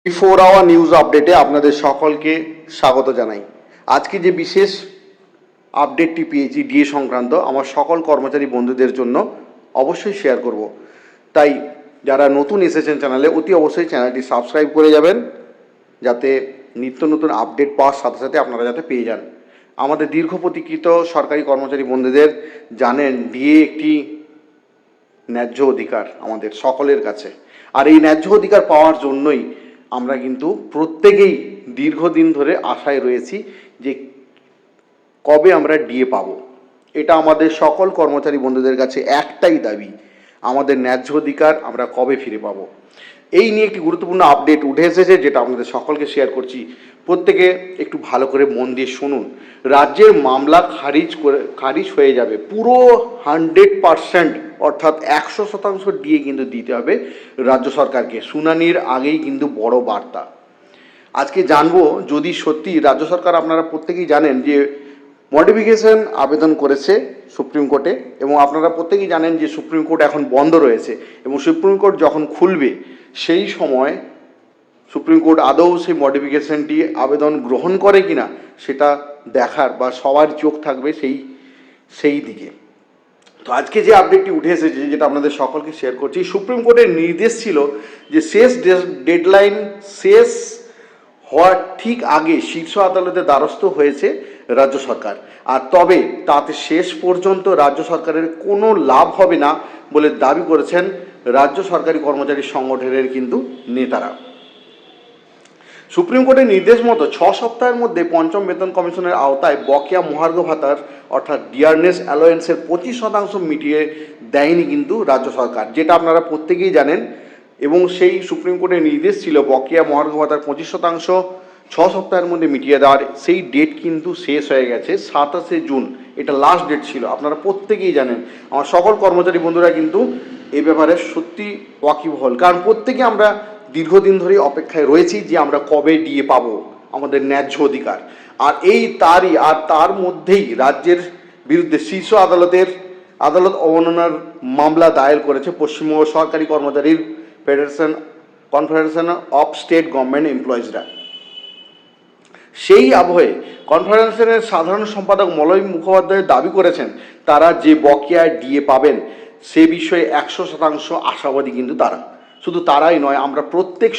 Hour news আপডেটে আপনাদের সকলকে স্বাগত জানাই। আজকে যে বিশেষ আপডেটটি পেয়েছি ডিএ সংক্রান্ত, আমার সকল কর্মচারী বন্ধুদের জন্য অবশ্যই শেয়ার করব। তাই যারা নতুন এসেছেন চ্যানেলে, অতি অবশ্যই চ্যানেলটি সাবস্ক্রাইব করে যাবেন, যাতে নিত্য নতুন আপডেট পাওয়ার সাথে সাথে আপনারা যাতে পেয়ে যান। আমাদের দীর্ঘ প্রতীক্ষিত সরকারি কর্মচারী বন্ধুদের জানেন, ডিএ একটি ন্যায্য অধিকার আমাদের সকলের কাছে। আর এই ন্যায্য অধিকার পাওয়ার জন্যই আমরা কিন্তু প্রত্যেকেই দীর্ঘদিন ধরে আশায় রয়েছি যে কবে আমরা ডিএ পাবো। এটা আমাদের সকল কর্মচারী বন্ধুদের কাছে একটাই দাবি, আমাদের ন্যায্য অধিকার আমরা কবে ফিরে পাবো। এই নিয়ে একটি গুরুত্বপূর্ণ আপডেট উঠে এসেছে, যেটা আপনাদের সকলকে শেয়ার করছি। প্রত্যেকে একটু ভালো করে মন দিয়ে শুনুন। রাজ্যের মামলা খারিজ হয়ে যাবে পুরো 100%, অর্থাৎ 100% ডিএ কিন্তু দিতে হবে রাজ্য সরকারকে। শুনানির আগেই কিন্তু বড় বার্তা। আজকে জানবো যদি সত্যি রাজ্য সরকার, আপনারা প্রত্যেকেই জানেন যে মডিফিকেশন আবেদন করেছে সুপ্রিম কোর্টে, এবং আপনারা প্রত্যেকেই জানেন যে সুপ্রিম কোর্ট এখন বন্ধ রয়েছে, এবং সুপ্রিম কোর্ট যখন খুলবে সেই সময় সুপ্রিম কোর্ট আদৌ সেই মডিফিকেশনটি আবেদন গ্রহণ করে কিনা সেটা দেখার বা সবার চোখ থাকবে সেই দিকে। তো আজকে যে আপডেটটি উঠে এসেছে, যেটা আপনাদের সকলকে শেয়ার করছি, সুপ্রিম কোর্টের নির্দেশ ছিল যে শেষ ডেডলাইন শেষ হওয়ার ঠিক আগে শীর্ষ আদালতে দ্বারস্থ হয়েছে রাজ্য সরকার। আর তবে তাতে শেষ পর্যন্ত রাজ্য সরকারের কোনো লাভ হবে না বলে দাবি করেছেন রাজ্য সরকারি কর্মচারী সংগঠনের কিন্তু নেতারা। সুপ্রিম কোর্টের নির্দেশ মতো 6 সপ্তাহের মধ্যে পঞ্চম বেতন কমিশনের আওতায় বকেয়া মহার্ঘ ভাতার অর্থাৎ ডিয়ারনেস অ্যালোয়েন্সের 25% মিটিয়ে দেয়নি কিন্তু রাজ্য সরকার, যেটা আপনারা প্রত্যেকেই জানেন। এবং সেই সুপ্রিম কোর্টের নির্দেশ ছিল বকেয়া মহার্ঘ ভাতার 25% 6 সপ্তাহের মধ্যে মিটিয়ে দেওয়ার। সেই ডেট কিন্তু শেষ হয়ে গেছে 27শে জুন, এটা লাস্ট ডেট ছিল, আপনারা প্রত্যেকেই জানেন। আমার সকল কর্মচারী বন্ধুরা কিন্তু এই ব্যাপারে সত্যি ওয়াকিবহল, কারণ প্রত্যেকে আমরা দীর্ঘদিন ধরে অপেক্ষায় রয়েছি যে আমরা কবে ডিএ পাবো, আমাদের ন্যায্য অধিকার। আর তার মধ্যেই রাজ্যের বিরুদ্ধে শীর্ষ আদালত অবমাননার মামলা দায়ের করেছে পশ্চিমবঙ্গ সরকারি কর্মচারীর কনফেডারেশন অফ স্টেট গভর্নমেন্ট এমপ্লয়িজরা। সেই আবহে কনফেডারেশনের সাধারণ সম্পাদক মলয় মুখোপাধ্যায় দাবি করেছেন, তারা যে বকেয়া ডিএ পাবেন সে বিষয়ে 100% আশাবাদী কিন্তু তারা। শুধু তারাই নয়, আমরা প্রত্যেক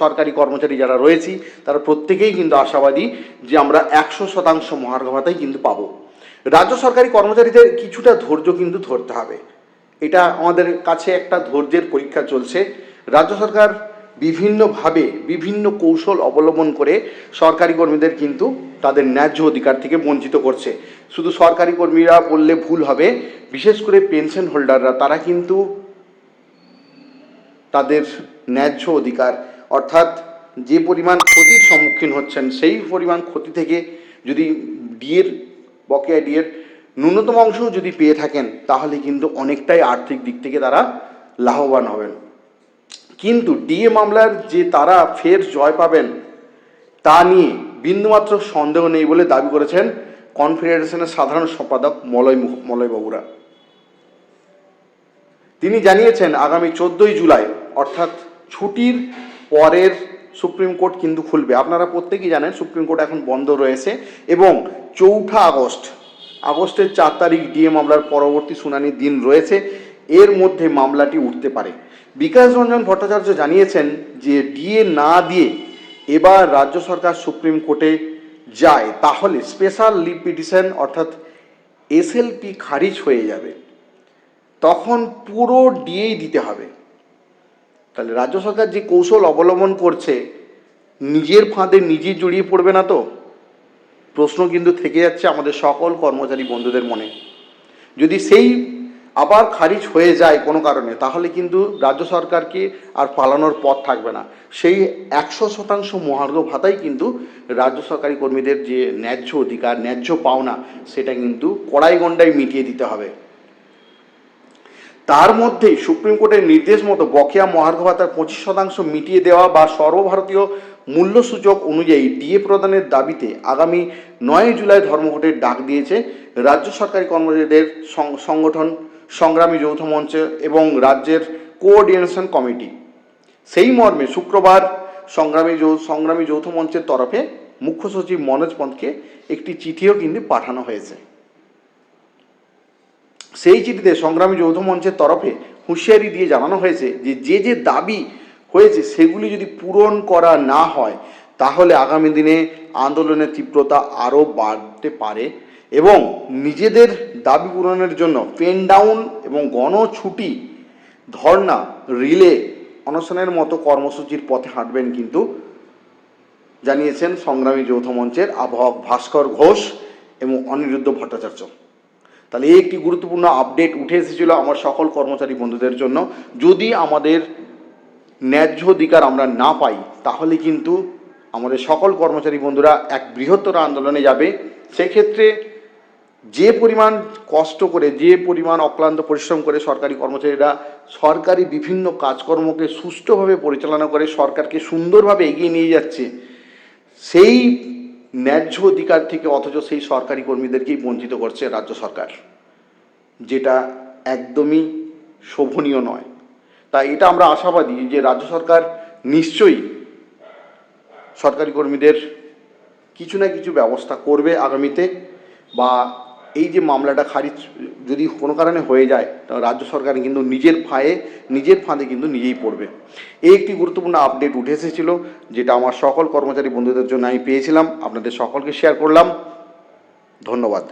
সরকারি কর্মচারী যারা রয়েছি তারা প্রত্যেকেই কিন্তু আশাবাদী যে আমরা 100% মহার্ঘ ভাতাই কিন্তু পাবো। রাজ্য সরকারি কর্মচারীদের কিছুটা ধৈর্য কিন্তু ধরতে হবে, এটা আমাদের কাছে একটা ধৈর্যের পরীক্ষা চলছে। রাজ্য সরকার বিভিন্নভাবে বিভিন্ন কৌশল অবলম্বন করে সরকারি কর্মীদের কিন্তু তাদের ন্যায্য অধিকার থেকে বঞ্চিত করছে। শুধু সরকারি কর্মীরা বললে ভুল হবে, বিশেষ করে পেনশন হোল্ডাররা, তারা কিন্তু তাদের ন্যায্য অধিকার, অর্থাৎ যে পরিমাণ ক্ষতির সম্মুখীন হচ্ছেন সেই পরিমাণ ক্ষতি থেকে যদি বকেয়া ডিএর ন্যূনতম অংশও যদি পেয়ে থাকেন, তাহলে কিন্তু অনেকটাই আর্থিক দিক থেকে তারা লাভবান হবেন। কিন্তু ডিএ মামলার যে তারা ফের জয় পাবেন তা নিয়ে বিন্দুমাত্র সন্দেহ নেই বলে দাবি করেছেন কনফেডারেশনের সাধারণ সম্পাদক মলয় বাবুরা। তিনি জানিয়েছেন, আগামী 14ই জুলাই অর্থাৎ ছুটির পরের সুপ্রিম কোর্ট কিন্তু খুলবে। আপনারা প্রত্যেকেই জানেন সুপ্রিম কোর্ট এখন বন্ধ রয়েছে, এবং 4 আগস্টের 4 তারিখ ডিএ মামলার পরবর্তী শুনানির দিন রয়েছে। এর মধ্যে মামলাটি উঠতে পারে। বিকাশ রঞ্জন ভট্টাচার্য জানিয়েছেন যে ডিএ না দিয়ে এবার রাজ্য সরকার সুপ্রিম কোর্টে যায়, তাহলে স্পেশাল লিভ পিটিশন অর্থাৎ এসএলপি খারিজ হয়ে যাবে, তখন পুরো ডিএই দিতে হবে। তাহলে রাজ্য সরকার যে কৌশল অবলম্বন করছে, নিজের ফাঁদে নিজে জড়িয়ে পড়বে না তো? প্রশ্ন কিন্তু থেকে যাচ্ছে আমাদের সকল কর্মচারী বন্ধুদের মনে। যদি সেই আবার খারিজ হয়ে যায় কোনো কারণে, তাহলে কিন্তু রাজ্য সরকারকে আর পালানোর পথ থাকবে না। সেই 100% মহার্ঘ ভাতাই কিন্তু রাজ্য সরকারি কর্মীদের যে ন্যায্য অধিকার, ন্যায্য পাওনা, সেটা কিন্তু কড়াই গণ্ডায় মিটিয়ে দিতে হবে। তার মধ্যেই সুপ্রিম কোর্টের নির্দেশ মতো বকেয়া মহার্ঘ ভাতার 25% মিটিয়ে দেওয়া বা সর্বভারতীয় মূল্যসূচক অনুযায়ী ডিএ প্রদানের দাবিতে আগামী 9 জুলাই ধর্মঘটের ডাক দিয়েছে রাজ্য সরকারি কর্মচারীদের সংগঠন সংগ্রামী যৌথ মঞ্চ এবং রাজ্যের কোঅর্ডিনেশন কমিটি। সেই মর্মে শুক্রবার সংগ্রামী যৌথ মঞ্চের তরফে মুখ্য সচিব মনোজ পন্তকে একটি চিঠিও কিন্তু পাঠানো হয়েছে। সেই চিঠিতে সংগ্রামী যৌথ মঞ্চের তরফে হুঁশিয়ারি দিয়ে জানানো হয়েছে যে যে দাবি হয়েছে সেগুলি যদি পূরণ করা না হয় তাহলে আগামী দিনে আন্দোলনের তীব্রতা আরও বাড়তে পারে এবং নিজেদের দাবি পূরণের জন্য পেন ডাউন এবং গণছুটি, ধর্না, রিলে, অনশনের মতো কর্মসূচির পথে হাঁটবেন কিন্তু জানিয়েছেন সংগ্রামী যৌথ মঞ্চের আহ্বায়ক ভাস্কর ঘোষ এবং অনিরুদ্ধ ভট্টাচার্য। তাহলে এই একটি গুরুত্বপূর্ণ আপডেট উঠে এসেছিল আমার সকল কর্মচারী বন্ধুদের জন্য। যদি আমাদের ন্যায্য অধিকার আমরা না পাই তাহলে কিন্তু আমাদের সকল কর্মচারী বন্ধুরা এক বৃহত্তর আন্দোলনে যাবে। সেক্ষেত্রে যে পরিমাণ কষ্ট করে, যে পরিমাণ অক্লান্ত পরিশ্রম করে সরকারি কর্মচারীরা সরকারি বিভিন্ন কাজকর্মকে সুষ্ঠুভাবে পরিচালনা করে সরকারকে সুন্দরভাবে এগিয়ে নিয়ে যাচ্ছে, সেই ন্যায্য অধিকার থেকে অথচ সেই সরকারি কর্মীদেরকেই বঞ্চিত করছে রাজ্য সরকার, যেটা একদমই শোভনীয় নয়। তাই এটা আমরা আশাবাদী যে রাজ্য সরকার নিশ্চয়ই সরকারি কর্মীদের কিছু না কিছু ব্যবস্থা করবে আগামীতে, বা এই যে মামলাটা খারিজ যদি কোনো কারণে হয়ে যায় তাহলে রাজ্য সরকার কিন্তু নিজের ফাঁদে কিন্তু নিজেই পড়বে। এই একটি গুরুত্বপূর্ণ আপডেট উঠে এসেছিল যেটা আমার সকল কর্মচারী বন্ধুদের জন্য আমি পেয়েছিলাম, আপনাদের সকলকে শেয়ার করলাম। ধন্যবাদ।